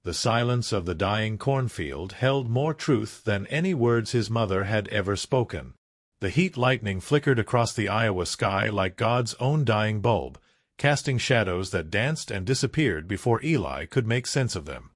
The silence of the dying cornfield held more truth than any words his mother had ever spoken. The heat lightning flickered across the Iowa sky like God's own dying bulb, casting shadows that danced and disappeared before Eli could make sense of them.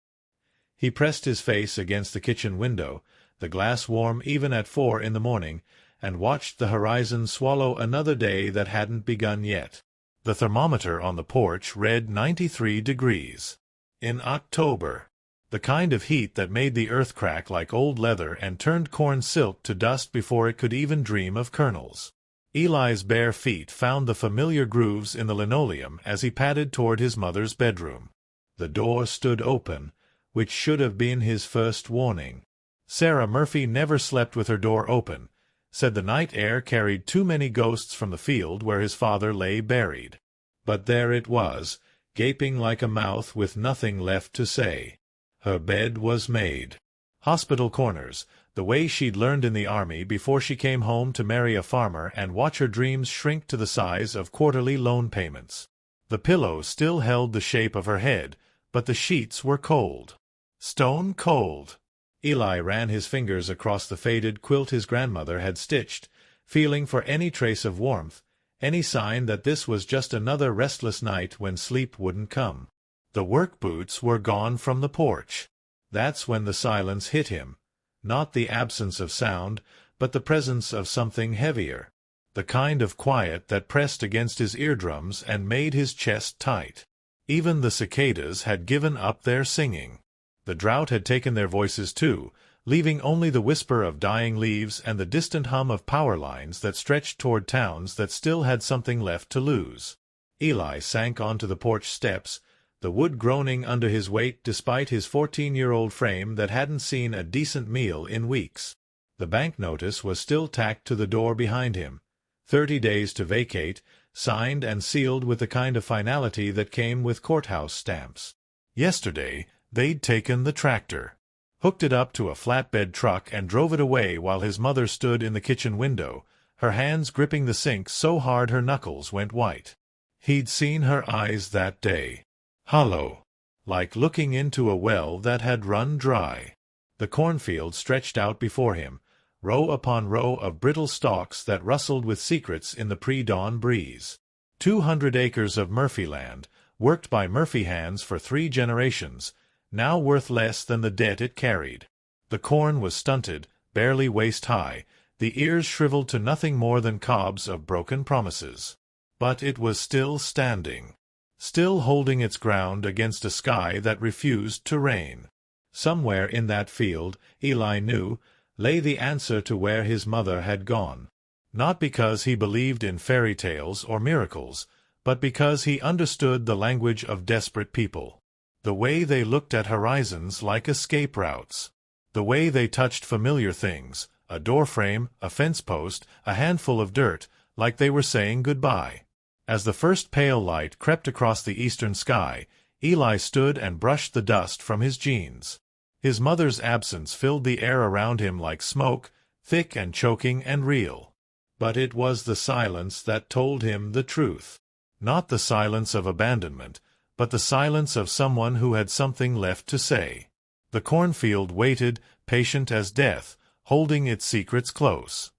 He pressed his face against the kitchen window, the glass warm even at 4 in the morning, and watched the horizon swallow another day that hadn't begun yet. The thermometer on the porch read 93 degrees. In October. The kind of heat that made the earth crack like old leather and turned corn silk to dust before it could even dream of kernels. Eli's bare feet found the familiar grooves in the linoleum as he padded toward his mother's bedroom. The door stood open, which should have been his first warning. Sarah Murphy never slept with her door open, said the night air carried too many ghosts from the field where his father lay buried. But there it was, gaping like a mouth with nothing left to say. Her bed was made. Hospital corners, the way she'd learned in the army before she came home to marry a farmer and watch her dreams shrink to the size of quarterly loan payments. The pillow still held the shape of her head, but the sheets were cold. Stone cold. Eli ran his fingers across the faded quilt his grandmother had stitched, feeling for any trace of warmth, any sign that this was just another restless night when sleep wouldn't come. The work boots were gone from the porch. That's when the silence hit him. Not the absence of sound, but the presence of something heavier. The kind of quiet that pressed against his eardrums and made his chest tight. Even the cicadas had given up their singing. The drought had taken their voices too, leaving only the whisper of dying leaves and the distant hum of power lines that stretched toward towns that still had something left to lose. Eli sank onto the porch steps, the wood groaning under his weight despite his 14-year-old frame that hadn't seen a decent meal in weeks. The bank notice was still tacked to the door behind him. 30 days to vacate, signed and sealed with the kind of finality that came with courthouse stamps. Yesterday, they'd taken the tractor, hooked it up to a flatbed truck and drove it away while his mother stood in the kitchen window, her hands gripping the sink so hard her knuckles went white. He'd seen her eyes that day. Hollow, like looking into a well that had run dry. The cornfield stretched out before him, row upon row of brittle stalks that rustled with secrets in the pre-dawn breeze. 200 acres of Murphy land, worked by Murphy hands for 3 generations, now worth less than the debt it carried. The corn was stunted, barely waist-high, the ears shriveled to nothing more than cobs of broken promises. But it was still standing. Still holding its ground against a sky that refused to rain. Somewhere in that field, Eli knew, lay the answer to where his mother had gone. Not because he believed in fairy tales or miracles, but because he understood the language of desperate people. The way they looked at horizons like escape routes. The way they touched familiar things, a doorframe, a fence post, a handful of dirt, like they were saying goodbye. As the first pale light crept across the eastern sky, Eli stood and brushed the dust from his jeans. His mother's absence filled the air around him like smoke, thick and choking and real. But it was the silence that told him the truth. Not the silence of abandonment, but the silence of someone who had something left to say. The cornfield waited, patient as death, holding its secrets close.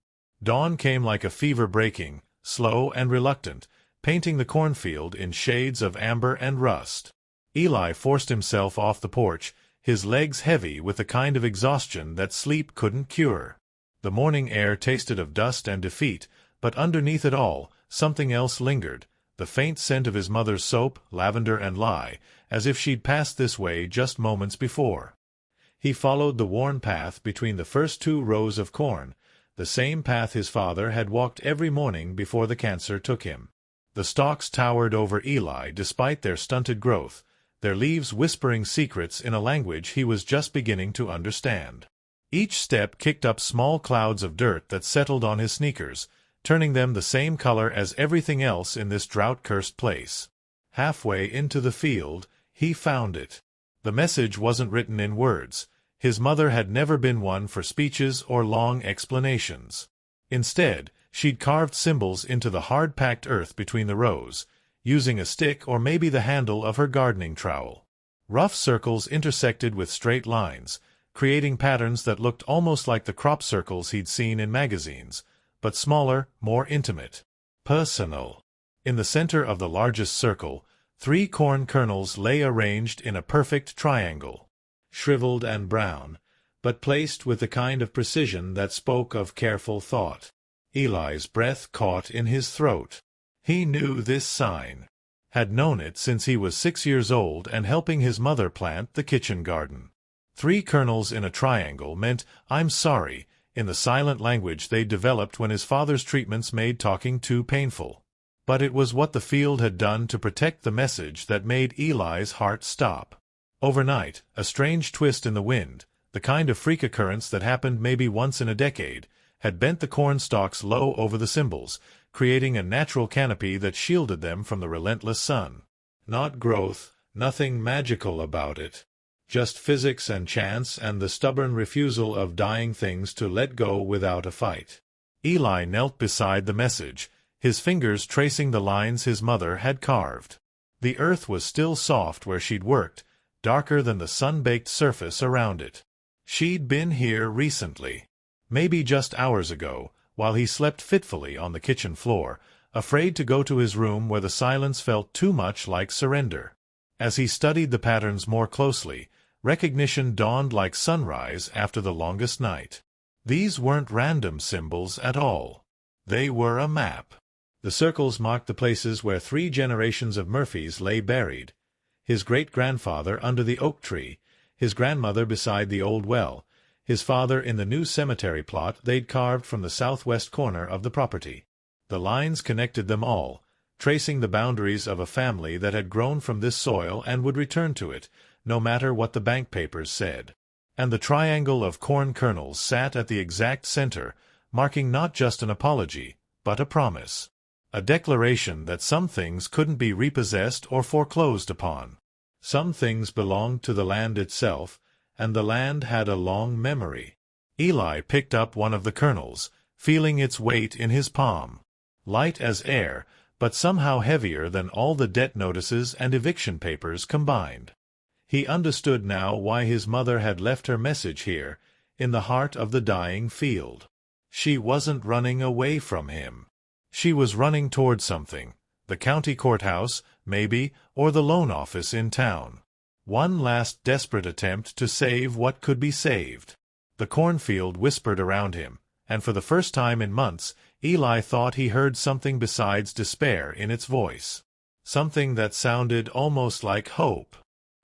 Dawn came like a fever breaking, slow and reluctant, painting the cornfield in shades of amber and rust. Eli forced himself off the porch, his legs heavy with the kind of exhaustion that sleep couldn't cure. The morning air tasted of dust and defeat, but underneath it all, something else lingered, the faint scent of his mother's soap, lavender and lye, as if she'd passed this way just moments before. He followed the worn path between the first 2 rows of corn, the same path his father had walked every morning before the cancer took him. The stalks towered over Eli despite their stunted growth, their leaves whispering secrets in a language he was just beginning to understand. Each step kicked up small clouds of dirt that settled on his sneakers, turning them the same color as everything else in this drought-cursed place. Halfway into the field, he found it. The message wasn't written in words. His mother had never been one for speeches or long explanations. Instead, she'd carved symbols into the hard-packed earth between the rows, using a stick or maybe the handle of her gardening trowel. Rough circles intersected with straight lines, creating patterns that looked almost like the crop circles he'd seen in magazines, but smaller, more intimate. Personal. In the center of the largest circle, 3 corn kernels lay arranged in a perfect triangle, shriveled and brown, but placed with the kind of precision that spoke of careful thought. Eli's breath caught in his throat. He knew this sign, had known it since he was 6 years old and helping his mother plant the kitchen garden. 3 kernels in a triangle meant, "I'm sorry," in the silent language they developed when his father's treatments made talking too painful. But it was what the field had done to protect the message that made Eli's heart stop. Overnight, a strange twist in the wind, the kind of freak occurrence that happened maybe once in a decade, had bent the corn stalks low over the symbols, creating a natural canopy that shielded them from the relentless sun. Not growth, nothing magical about it. Just physics and chance and the stubborn refusal of dying things to let go without a fight. Eli knelt beside the message, his fingers tracing the lines his mother had carved. The earth was still soft where she'd worked, darker than the sun-baked surface around it. She'd been here recently. Maybe just hours ago, while he slept fitfully on the kitchen floor, afraid to go to his room where the silence felt too much like surrender. As he studied the patterns more closely, recognition dawned like sunrise after the longest night. These weren't random symbols at all. They were a map. The circles marked the places where 3 generations of Murphys lay buried. His great-grandfather under the oak tree, his grandmother beside the old well, his father in the new cemetery plot they'd carved from the southwest corner of the property. The lines connected them all, tracing the boundaries of a family that had grown from this soil and would return to it, no matter what the bank papers said. And the triangle of corn kernels sat at the exact center, marking not just an apology, but a promise. A declaration that some things couldn't be repossessed or foreclosed upon. Some things belonged to the land itself, and the land had a long memory. Eli picked up one of the kernels, feeling its weight in his palm. Light as air, but somehow heavier than all the debt notices and eviction papers combined. He understood now why his mother had left her message here, in the heart of the dying field. She wasn't running away from him. She was running toward something, the county courthouse, maybe, or the loan office in town. One last desperate attempt to save what could be saved. The cornfield whispered around him, and for the first time in months, Eli thought he heard something besides despair in its voice. Something that sounded almost like hope.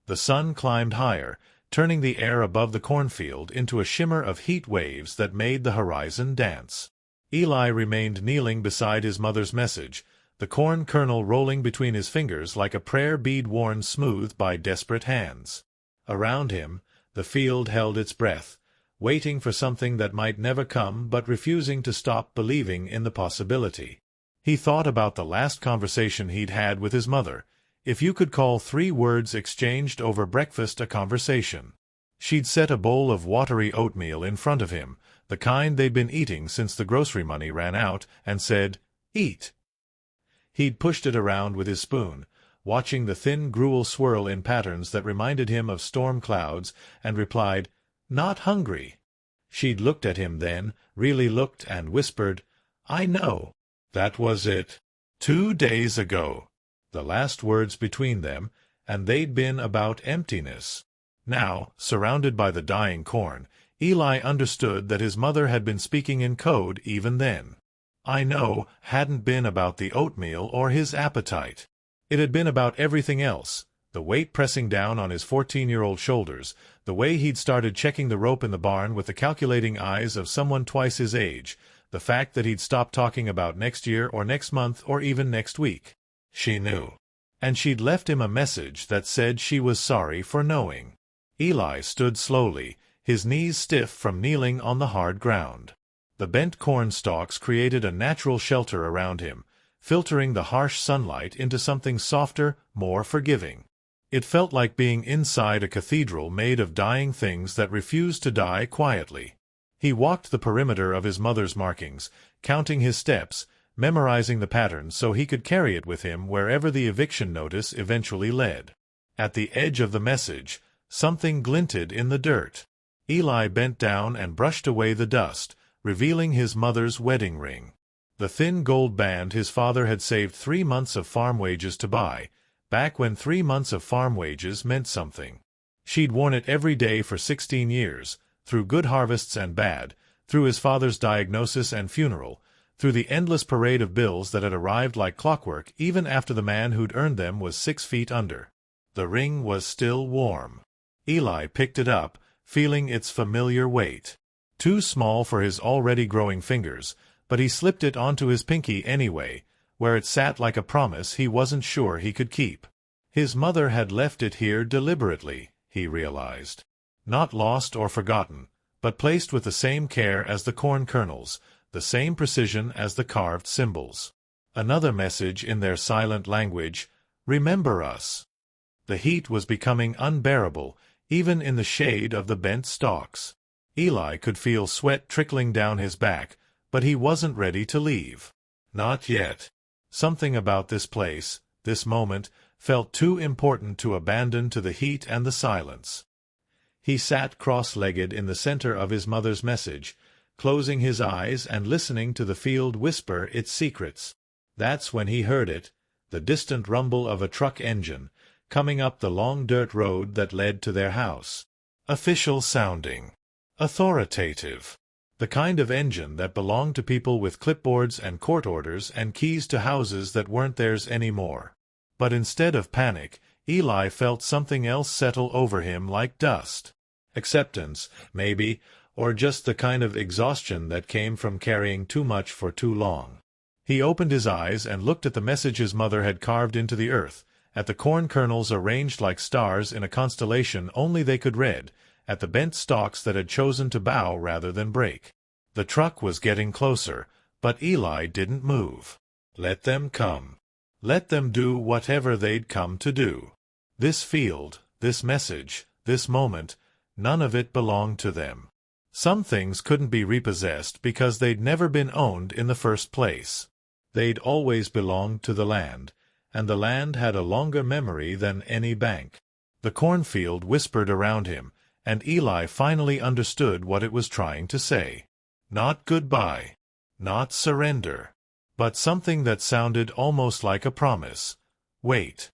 The sun climbed higher, turning the air above the cornfield into a shimmer of heat waves that made the horizon dance. Eli remained kneeling beside his mother's message, the corn kernel rolling between his fingers like a prayer bead worn smooth by desperate hands. Around him, the field held its breath, waiting for something that might never come but refusing to stop believing in the possibility. He thought about the last conversation he'd had with his mother, if you could call 3 words exchanged over breakfast a conversation. She'd set a bowl of watery oatmeal in front of him, the kind they'd been eating since the grocery money ran out, and said, "Eat." He'd pushed it around with his spoon, watching the thin gruel swirl in patterns that reminded him of storm clouds, and replied, "Not hungry." She'd looked at him then, really looked, and whispered, "I know." That was it. 2 days ago. The last words between them, and they'd been about emptiness. Now, surrounded by the dying corn, Eli understood that his mother had been speaking in code even then. "I know" hadn't been about the oatmeal or his appetite. It had been about everything else, the weight pressing down on his 14-year-old shoulders, the way he'd started checking the rope in the barn with the calculating eyes of someone twice his age, the fact that he'd stopped talking about next year or next month or even next week. She knew. And she'd left him a message that said she was sorry for knowing. Eli stood slowly, his knees stiff from kneeling on the hard ground. The bent corn stalks created a natural shelter around him, filtering the harsh sunlight into something softer, more forgiving. It felt like being inside a cathedral made of dying things that refused to die quietly. He walked the perimeter of his mother's markings, counting his steps, memorizing the pattern so he could carry it with him wherever the eviction notice eventually led. At the edge of the message, something glinted in the dirt. Eli bent down and brushed away the dust, revealing his mother's wedding ring. The thin gold band his father had saved 3 months of farm wages to buy, back when 3 months of farm wages meant something. She'd worn it every day for 16 years, through good harvests and bad, through his father's diagnosis and funeral, through the endless parade of bills that had arrived like clockwork even after the man who'd earned them was 6 feet under. The ring was still warm. Eli picked it up, feeling its familiar weight. Too small for his already growing fingers, but he slipped it onto his pinky anyway, where it sat like a promise he wasn't sure he could keep. His mother had left it here deliberately, he realized. Not lost or forgotten, but placed with the same care as the corn kernels, the same precision as the carved symbols. Another message in their silent language, "Remember us." The heat was becoming unbearable, even in the shade of the bent stalks. Eli could feel sweat trickling down his back, but he wasn't ready to leave. Not yet. Something about this place, this moment, felt too important to abandon to the heat and the silence. He sat cross-legged in the center of his mother's message, closing his eyes and listening to the field whisper its secrets. That's when he heard it, the distant rumble of a truck engine, coming up the long dirt road that led to their house. Official sounding. Authoritative. The kind of engine that belonged to people with clipboards and court orders and keys to houses that weren't theirs anymore. But instead of panic, Eli felt something else settle over him like dust. Acceptance, maybe, or just the kind of exhaustion that came from carrying too much for too long. He opened his eyes and looked at the message his mother had carved into the earth, at the corn kernels arranged like stars in a constellation only they could read, at the bent stalks that had chosen to bow rather than break. The truck was getting closer, but Eli didn't move. Let them come. Let them do whatever they'd come to do. This field, this message, this moment, none of it belonged to them. Some things couldn't be repossessed because they'd never been owned in the first place. They'd always belonged to the land, and the land had a longer memory than any bank. The cornfield whispered around him, and Eli finally understood what it was trying to say. Not goodbye, not surrender, but something that sounded almost like a promise. Wait.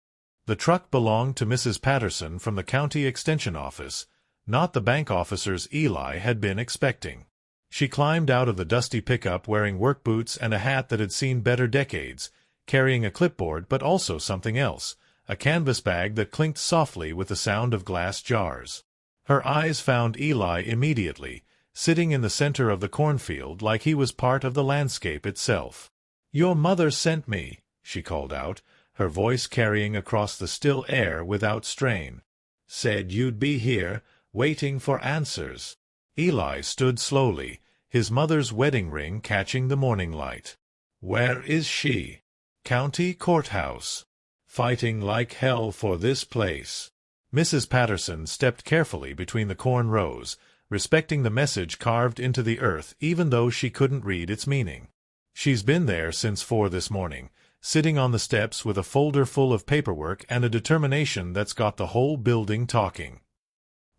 The truck belonged to Mrs. Patterson from the county extension office, not the bank officers Eli had been expecting. She climbed out of the dusty pickup wearing work boots and a hat that had seen better decades, carrying a clipboard but also something else, a canvas bag that clinked softly with the sound of glass jars. Her eyes found Eli immediately, sitting in the center of the cornfield like he was part of the landscape itself. "Your mother sent me," she called out, her voice carrying across the still air without strain. "Said you'd be here, waiting for answers." Eli stood slowly, his mother's wedding ring catching the morning light. "Where is she?" "County courthouse. Fighting like hell for this place." Mrs. Patterson stepped carefully between the corn rows, respecting the message carved into the earth even though she couldn't read its meaning. "She's been there since 4 this morning, sitting on the steps with a folder full of paperwork and a determination that's got the whole building talking."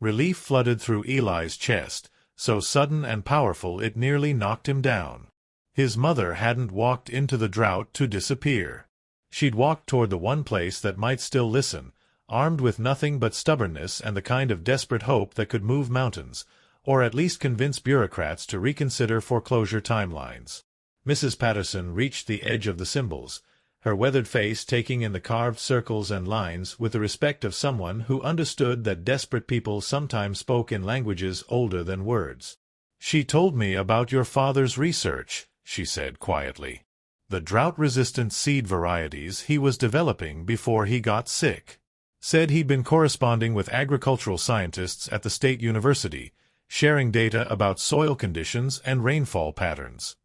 Relief flooded through Eli's chest, so sudden and powerful it nearly knocked him down. His mother hadn't walked into the drought to disappear. She'd walked toward the one place that might still listen, armed with nothing but stubbornness and the kind of desperate hope that could move mountains, or at least convince bureaucrats to reconsider foreclosure timelines. Mrs. Patterson reached the edge of the symbols, her weathered face taking in the carved circles and lines with the respect of someone who understood that desperate people sometimes spoke in languages older than words. "She told me about your father's research," she said quietly. "The drought-resistant seed varieties he was developing before he got sick. Said he'd been corresponding with agricultural scientists at the state university, sharing data about soil conditions and rainfall patterns."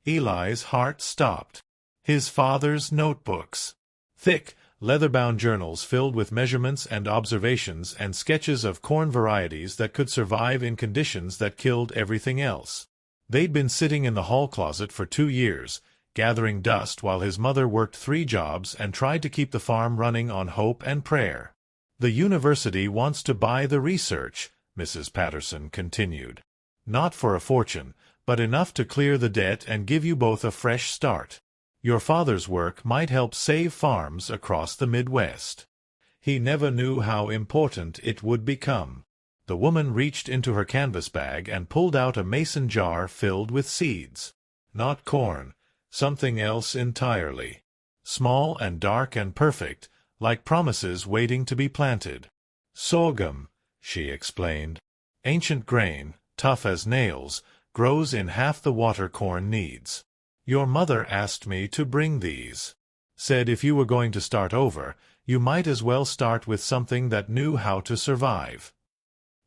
Eli's heart stopped. His father's notebooks. Thick, leather-bound journals filled with measurements and observations and sketches of corn varieties that could survive in conditions that killed everything else. They'd been sitting in the hall closet for 2 years, gathering dust while his mother worked 3 jobs and tried to keep the farm running on hope and prayer. "The university wants to buy the research," Mrs. Patterson continued. "Not for a fortune, but enough to clear the debt and give you both a fresh start. Your father's work might help save farms across the Midwest. He never knew how important it would become." The woman reached into her canvas bag and pulled out a mason jar filled with seeds. Not corn, something else entirely. Small and dark and perfect, like promises waiting to be planted. "Sorghum," she explained. "Ancient grain, tough as nails, grows in half the water corn needs. Your mother asked me to bring these. Said if you were going to start over, you might as well start with something that knew how to survive."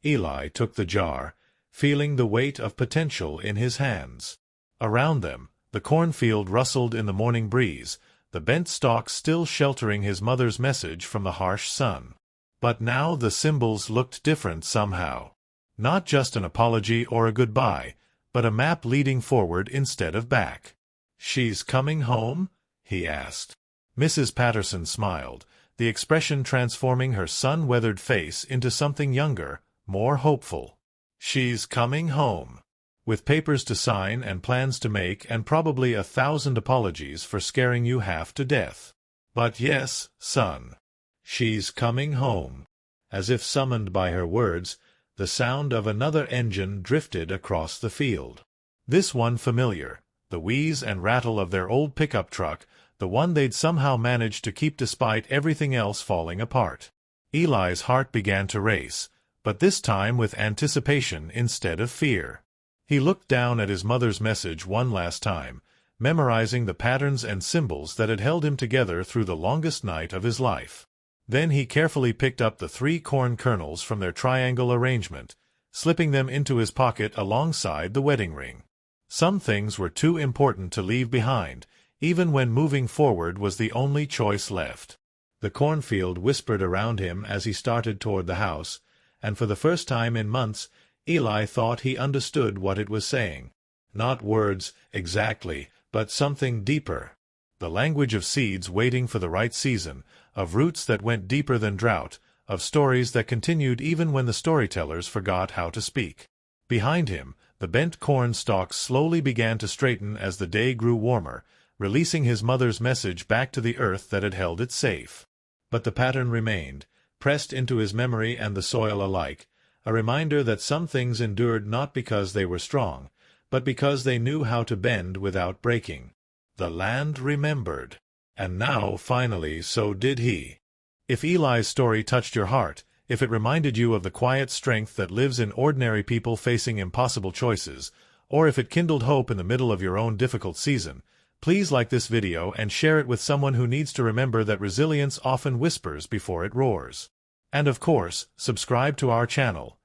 Eli took the jar, feeling the weight of potential in his hands. Around them, the cornfield rustled in the morning breeze, the bent stalks still sheltering his mother's message from the harsh sun. But now the symbols looked different somehow. Not just an apology or a goodbye, but a map leading forward instead of back. "She's coming home?" he asked. Mrs. Patterson smiled, the expression transforming her sun-weathered face into something younger, more hopeful. "She's coming home. With papers to sign and plans to make and probably 1,000 apologies for scaring you half to death. But yes, son, she's coming home." As if summoned by her words, the sound of another engine drifted across the field. This one familiar, the wheeze and rattle of their old pickup truck, the one they'd somehow managed to keep despite everything else falling apart. Eli's heart began to race, but this time with anticipation instead of fear. He looked down at his mother's message one last time, memorizing the patterns and symbols that had held him together through the longest night of his life. Then he carefully picked up the 3 corn kernels from their triangle arrangement, slipping them into his pocket alongside the wedding ring. Some things were too important to leave behind, even when moving forward was the only choice left. The cornfield whispered around him as he started toward the house, and for the first time in months, Eli thought he understood what it was saying. Not words, exactly, but something deeper. The language of seeds waiting for the right season, of roots that went deeper than drought, of stories that continued even when the storytellers forgot how to speak. Behind him, the bent corn stalks slowly began to straighten as the day grew warmer, releasing his mother's message back to the earth that had held it safe. But the pattern remained, pressed into his memory and the soil alike, a reminder that some things endured not because they were strong, but because they knew how to bend without breaking. The land remembered. And now, finally, so did he. If Eli's story touched your heart, if it reminded you of the quiet strength that lives in ordinary people facing impossible choices, or if it kindled hope in the middle of your own difficult season, please like this video and share it with someone who needs to remember that resilience often whispers before it roars. And of course, subscribe to our channel.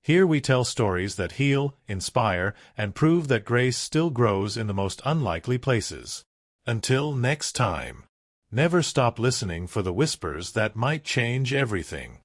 Here we tell stories that heal, inspire, and prove that grace still grows in the most unlikely places. Until next time, never stop listening for the whispers that might change everything.